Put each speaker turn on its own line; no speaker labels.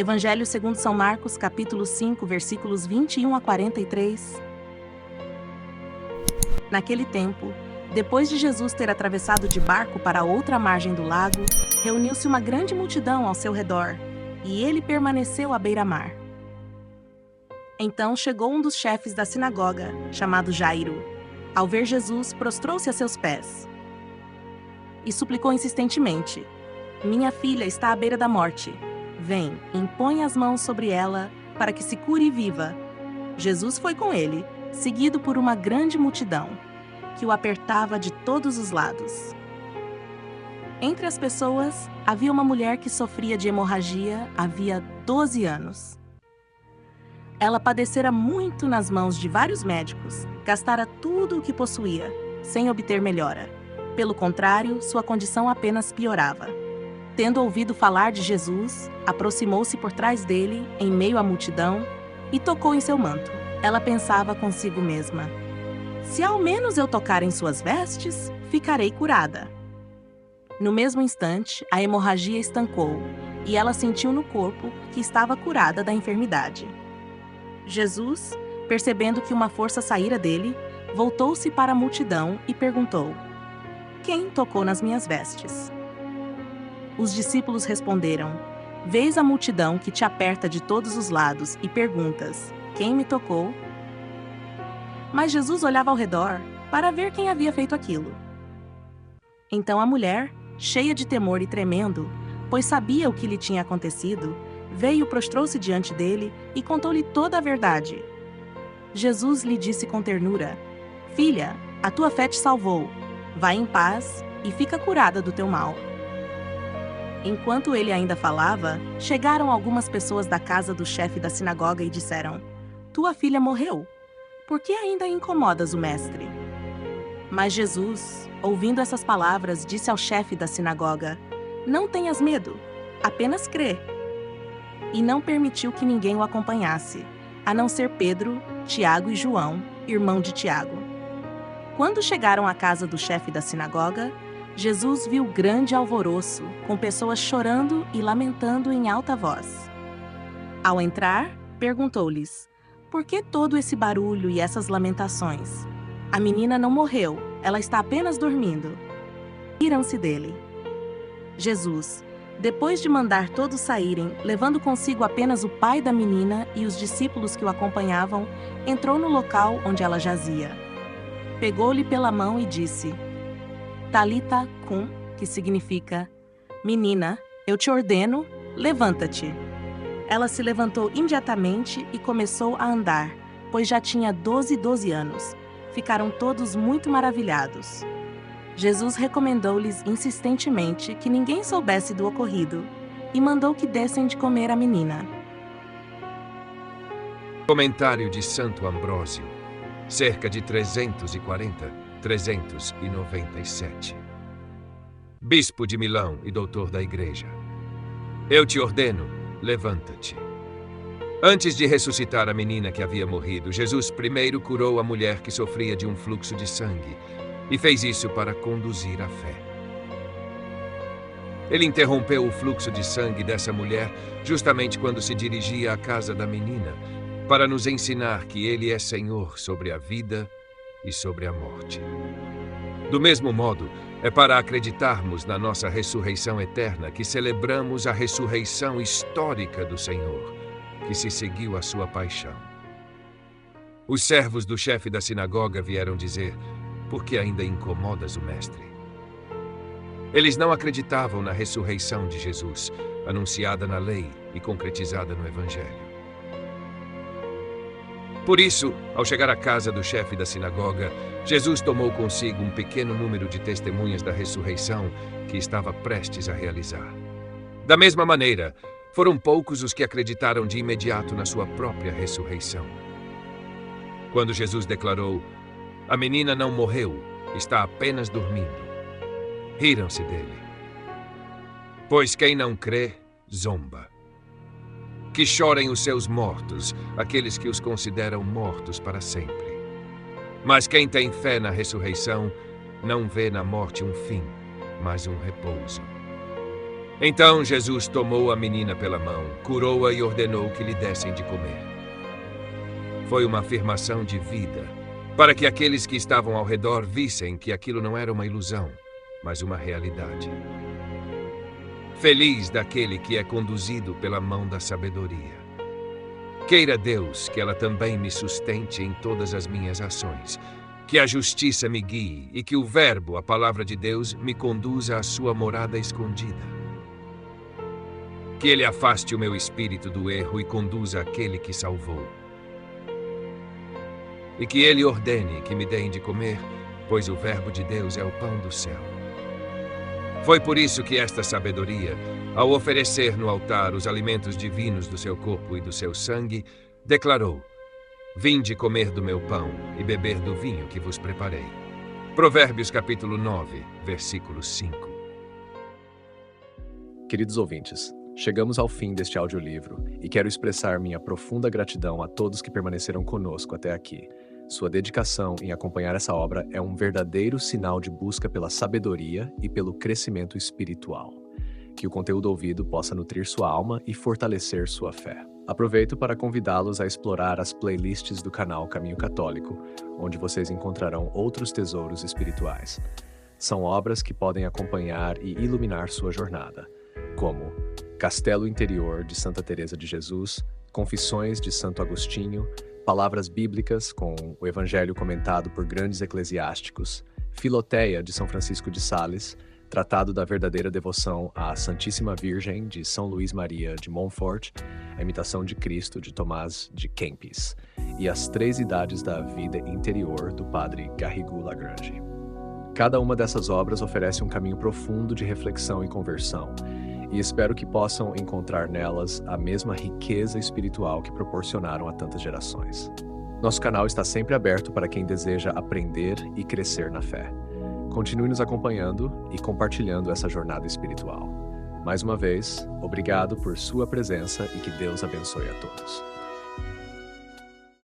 Evangelho segundo São Marcos, capítulo 5, versículos 21 a 43. Naquele tempo, depois de Jesus ter atravessado de barco para a outra margem do lago, reuniu-se uma grande multidão ao seu redor, e ele permaneceu à beira-mar. Então chegou um dos chefes da sinagoga, chamado Jairo. Ao ver Jesus, prostrou-se a seus pés e suplicou insistentemente: "Minha filha está à beira da morte. Vem, impõe as mãos sobre ela, para que se cure e viva." Jesus foi com ele, seguido por uma grande multidão, que o apertava de todos os lados. Entre as pessoas, havia uma mulher que sofria de hemorragia havia 12 anos. Ela padecera muito nas mãos de vários médicos, gastara tudo o que possuía, sem obter melhora. Pelo contrário, sua condição apenas piorava. Tendo ouvido falar de Jesus, aproximou-se por trás dele, em meio à multidão, e tocou em seu manto. Ela pensava consigo mesma: "Se ao menos eu tocar em suas vestes, ficarei curada." No mesmo instante, a hemorragia estancou, e ela sentiu no corpo que estava curada da enfermidade. Jesus, percebendo que uma força saíra dele, voltou-se para a multidão e perguntou: "Quem tocou nas minhas vestes?" Os discípulos responderam: "Vês a multidão que te aperta de todos os lados e perguntas: 'Quem me tocou?'" Mas Jesus olhava ao redor para ver quem havia feito aquilo. Então a mulher, cheia de temor e tremendo, pois sabia o que lhe tinha acontecido, veio, prostrou-se diante dele e contou-lhe toda a verdade. Jesus lhe disse com ternura: "Filha, a tua fé te salvou. Vai em paz e fica curada do teu mal." Enquanto ele ainda falava, chegaram algumas pessoas da casa do chefe da sinagoga e disseram: "Tua filha morreu. Por que ainda incomodas o mestre?" Mas Jesus, ouvindo essas palavras, disse ao chefe da sinagoga: "Não tenhas medo, apenas crê." E não permitiu que ninguém o acompanhasse, a não ser Pedro, Tiago e João, irmão de Tiago. Quando chegaram à casa do chefe da sinagoga, Jesus viu grande alvoroço, com pessoas chorando e lamentando em alta voz. Ao entrar, perguntou-lhes: "Por que todo esse barulho e essas lamentações? A menina não morreu, ela está apenas dormindo." Riram-se dele. Jesus, depois de mandar todos saírem, levando consigo apenas o pai da menina e os discípulos que o acompanhavam, entrou no local onde ela jazia. Pegou-lhe pela mão e disse: "Talita cum", que significa: "Menina, eu te ordeno, levanta-te." Ela se levantou imediatamente e começou a andar, pois já tinha 12 anos. Ficaram todos muito maravilhados. Jesus recomendou-lhes insistentemente que ninguém soubesse do ocorrido e mandou que dessem de comer à menina.
Comentário de Santo Ambrósio, cerca de 397. Bispo de Milão e doutor da Igreja. Eu te ordeno, levanta-te. Antes de ressuscitar a menina que havia morrido, Jesus primeiro curou a mulher que sofria de um fluxo de sangue e fez isso para conduzir a fé. Ele interrompeu o fluxo de sangue dessa mulher justamente quando se dirigia à casa da menina, para nos ensinar que Ele é Senhor sobre a vida e sobre a morte. Do mesmo modo, é para acreditarmos na nossa ressurreição eterna que celebramos a ressurreição histórica do Senhor, que se seguiu à sua paixão. Os servos do chefe da sinagoga vieram dizer: "Por que ainda incomodas o mestre?" Eles não acreditavam na ressurreição de Jesus, anunciada na lei e concretizada no Evangelho. Por isso, ao chegar à casa do chefe da sinagoga, Jesus tomou consigo um pequeno número de testemunhas da ressurreição que estava prestes a realizar. Da mesma maneira, foram poucos os que acreditaram de imediato na sua própria ressurreição. Quando Jesus declarou: "A menina não morreu, está apenas dormindo", riram-se dele. Pois quem não crê, zomba. Que chorem os seus mortos, aqueles que os consideram mortos para sempre. Mas quem tem fé na ressurreição, não vê na morte um fim, mas um repouso. Então Jesus tomou a menina pela mão, curou-a e ordenou que lhe dessem de comer. Foi uma afirmação de vida, para que aqueles que estavam ao redor vissem que aquilo não era uma ilusão, mas uma realidade. Feliz daquele que é conduzido pela mão da sabedoria. Queira Deus que ela também me sustente em todas as minhas ações, que a justiça me guie e que o Verbo, a palavra de Deus, me conduza à sua morada escondida. Que ele afaste o meu espírito do erro e conduza aquele que salvou. E que ele ordene que me deem de comer, pois o Verbo de Deus é o pão do céu. Foi por isso que esta sabedoria, ao oferecer no altar os alimentos divinos do seu corpo e do seu sangue, declarou: Vinde comer do meu pão e beber do vinho que vos preparei. Provérbios capítulo 9, versículo 5.
Queridos ouvintes, chegamos ao fim deste audiolivro e quero expressar minha profunda gratidão a todos que permaneceram conosco até aqui. Sua dedicação em acompanhar essa obra é um verdadeiro sinal de busca pela sabedoria e pelo crescimento espiritual. Que o conteúdo ouvido possa nutrir sua alma e fortalecer sua fé. Aproveito para convidá-los a explorar as playlists do canal Caminho Católico, onde vocês encontrarão outros tesouros espirituais. São obras que podem acompanhar e iluminar sua jornada, como Castelo Interior de Santa Teresa de Jesus, Confissões de Santo Agostinho, Palavras Bíblicas com o Evangelho comentado por grandes eclesiásticos, Filoteia de São Francisco de Sales, Tratado da Verdadeira Devoção à Santíssima Virgem de São Luís Maria de Montfort, A Imitação de Cristo de Tomás de Kempis e As Três Idades da Vida Interior do Padre Garrigou Lagrange. Cada uma dessas obras oferece um caminho profundo de reflexão e conversão, e espero que possam encontrar nelas a mesma riqueza espiritual que proporcionaram a tantas gerações. Nosso canal está sempre aberto para quem deseja aprender e crescer na fé. Continue nos acompanhando e compartilhando essa jornada espiritual. Mais uma vez, obrigado por sua presença e que Deus abençoe a todos.